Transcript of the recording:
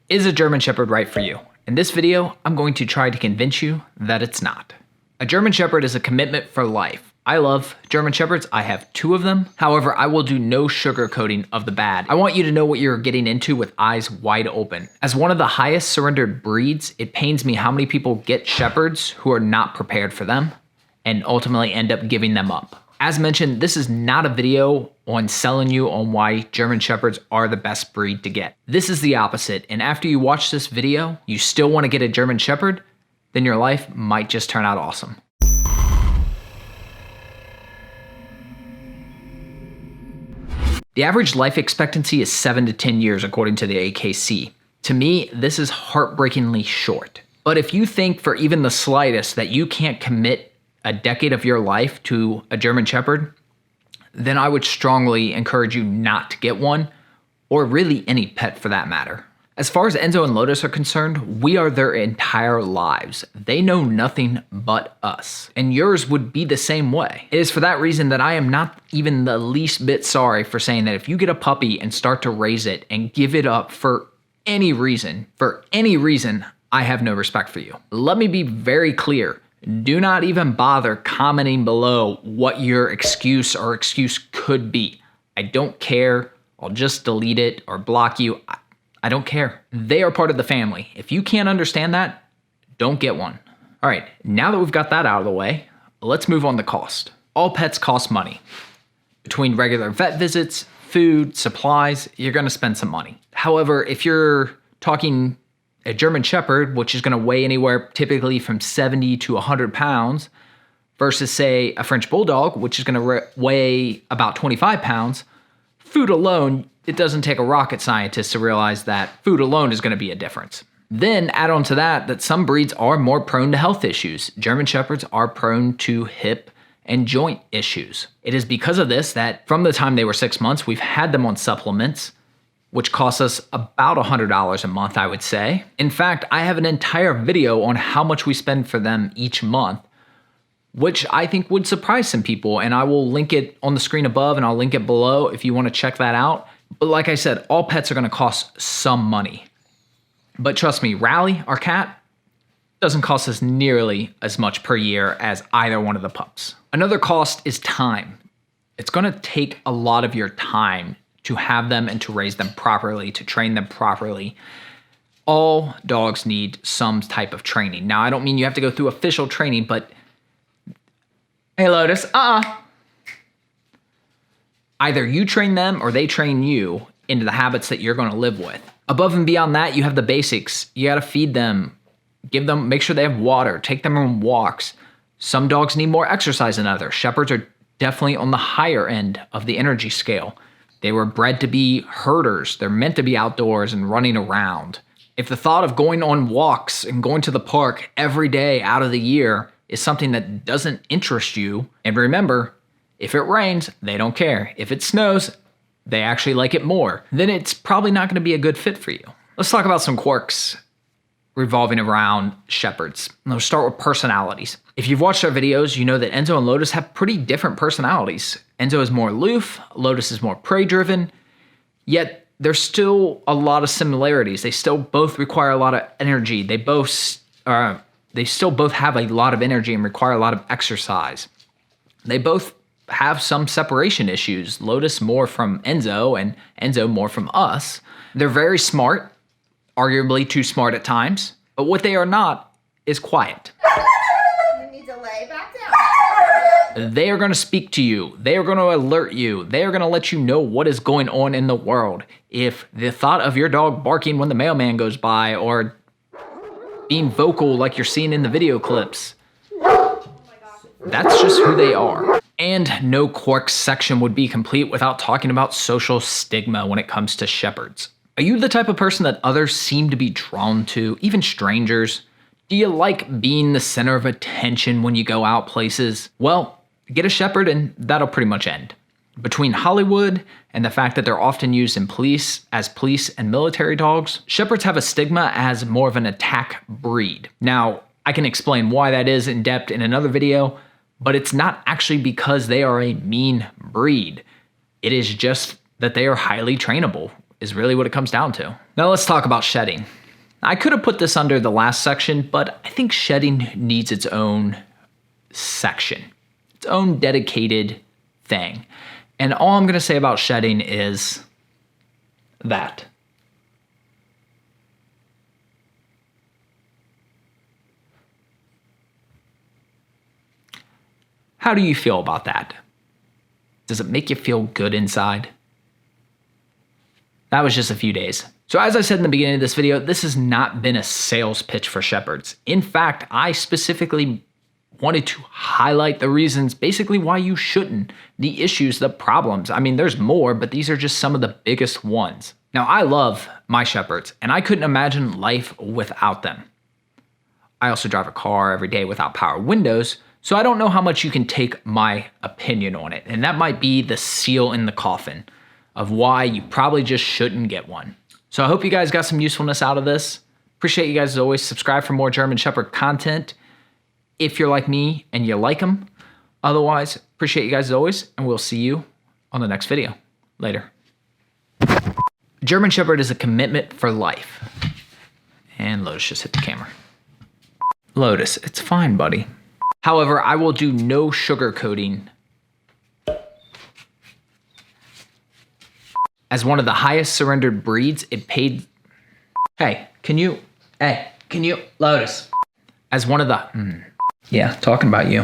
Is a German Shepherd right for you? In this video, I'm going to try to convince you that it's not. A German Shepherd is a commitment for life. I love German Shepherds. I have 2 of them. However, I will do no sugarcoating of the bad. I want you to know what you're getting into with eyes wide open. As one of the highest surrendered breeds, it pains me how many people get Shepherds who are not prepared for them and ultimately end up giving them up. As mentioned, this is not a video on selling you on why German Shepherds are the best breed to get. This is the opposite, and after you watch this video, you still want to get a German Shepherd, then your life might just turn out awesome. The average life expectancy is 7 to 10 years according to the AKC. To me, this is heartbreakingly short. But if you think for even the slightest that you can't commit a decade of your life to a German Shepherd, then I would strongly encourage you not to get one, or really any pet for that matter. As far as Enzo and Lotus are concerned, we are their entire lives. They know nothing but us, and yours would be the same way. It is for that reason that I am not even the least bit sorry for saying that if you get a puppy and start to raise it and give it up for any reason, I have no respect for you. Let me be very clear. Do not even bother commenting below what your excuse could be. I don't care. I'll just delete it or block you. I don't care. They are part of the family. If you can't understand that, don't get one. All right, now that we've got that out of the way, let's move on to cost. All pets cost money. Between regular vet visits, food, supplies, you're gonna spend some money. However, if you're talking a German Shepherd, which is gonna weigh anywhere typically from 70 to 100 pounds, versus say a French Bulldog, which is gonna weigh about 25 pounds, food alone, it doesn't take a rocket scientist to realize that food alone is gonna be a difference. Then add on to that some breeds are more prone to health issues. German Shepherds are prone to hip and joint issues. It is because of this that from the time they were 6 months, we've had them on supplements, which costs us about $100 a month, I would say. In fact, I have an entire video on how much we spend for them each month, which I think would surprise some people, and I will link it on the screen above and I'll link it below if you want to check that out. But like I said, all pets are going to cost some money. But trust me, Rally, our cat, doesn't cost us nearly as much per year as either one of the pups. Another cost is time. It's going to take a lot of your time to have them and to raise them properly, to train them properly. All dogs need some type of training. Now, I don't mean you have to go through official training, but hey, Lotus, either you train them or they train you into the habits that you're going to live with. Above and beyond that, you have the basics. You got to feed them, make sure they have water, take them on walks. Some dogs need more exercise than others. Shepherds are definitely on the higher end of the energy scale. They were bred to be herders. They're meant to be outdoors and running around. If the thought of going on walks and going to the park every day out of the year is something that doesn't interest you, and remember, if it rains, they don't care. If it snows, they actually like it more. Then it's probably not going to be a good fit for you. Let's talk about some quirks revolving around Shepherds. Let's start with personalities. If you've watched our videos, you know that Enzo and Lotus have pretty different personalities. Enzo is more aloof, Lotus is more prey-driven, yet there's still a lot of similarities. They still both require a lot of energy. They still both have a lot of energy and require a lot of exercise. They both have some separation issues. Lotus more from Enzo and Enzo more from us. They're very smart, arguably too smart at times, but what they are not is quiet. You need to lay back down. They are going to speak to you. They are going to alert you. They are going to let you know what is going on in the world. If the thought of your dog barking when the mailman goes by or being vocal like you're seeing in the video clips, that's just who they are. And no quirks section would be complete without talking about social stigma when it comes to Shepherds. Are you the type of person that others seem to be drawn to, even strangers? Do you like being the center of attention when you go out places? Well, get a Shepherd and that'll pretty much end. Between Hollywood and the fact that they're often used in police and military dogs, Shepherds have a stigma as more of an attack breed. Now, I can explain why that is in depth in another video, but it's not actually because they are a mean breed. It is just that they are highly trainable. is really what it comes down to. Now let's talk about shedding. I could have put this under the last section, but I think shedding needs its own section, its own dedicated thing. And all I'm gonna say about shedding is that. How do you feel about that? Does it make you feel good inside? That was just a few days. So as I said in the beginning of this video, this has not been a sales pitch for shepherds. In fact, I specifically wanted to highlight the reasons, basically why you shouldn't, the issues, the problems. I mean, there's more, but these are just some of the biggest ones. Now, I love my shepherds, and I couldn't imagine life without them. I also drive a car every day without power windows, so I don't know how much you can take my opinion on it. And that might be the seal in the coffin of why you probably just shouldn't get one. So I hope you guys got some usefulness out of this. Appreciate you guys as always. Subscribe for more German Shepherd content if you're like me and you like them. Otherwise, appreciate you guys as always, and we'll see you on the next video. Later. German Shepherd is a commitment for life. And Lotus just hit the camera. Lotus, it's fine, buddy. However, I will do no sugarcoating. As one of the highest surrendered breeds, it paid... Hey, can you, Lotus? As one of the... Yeah, talking about you.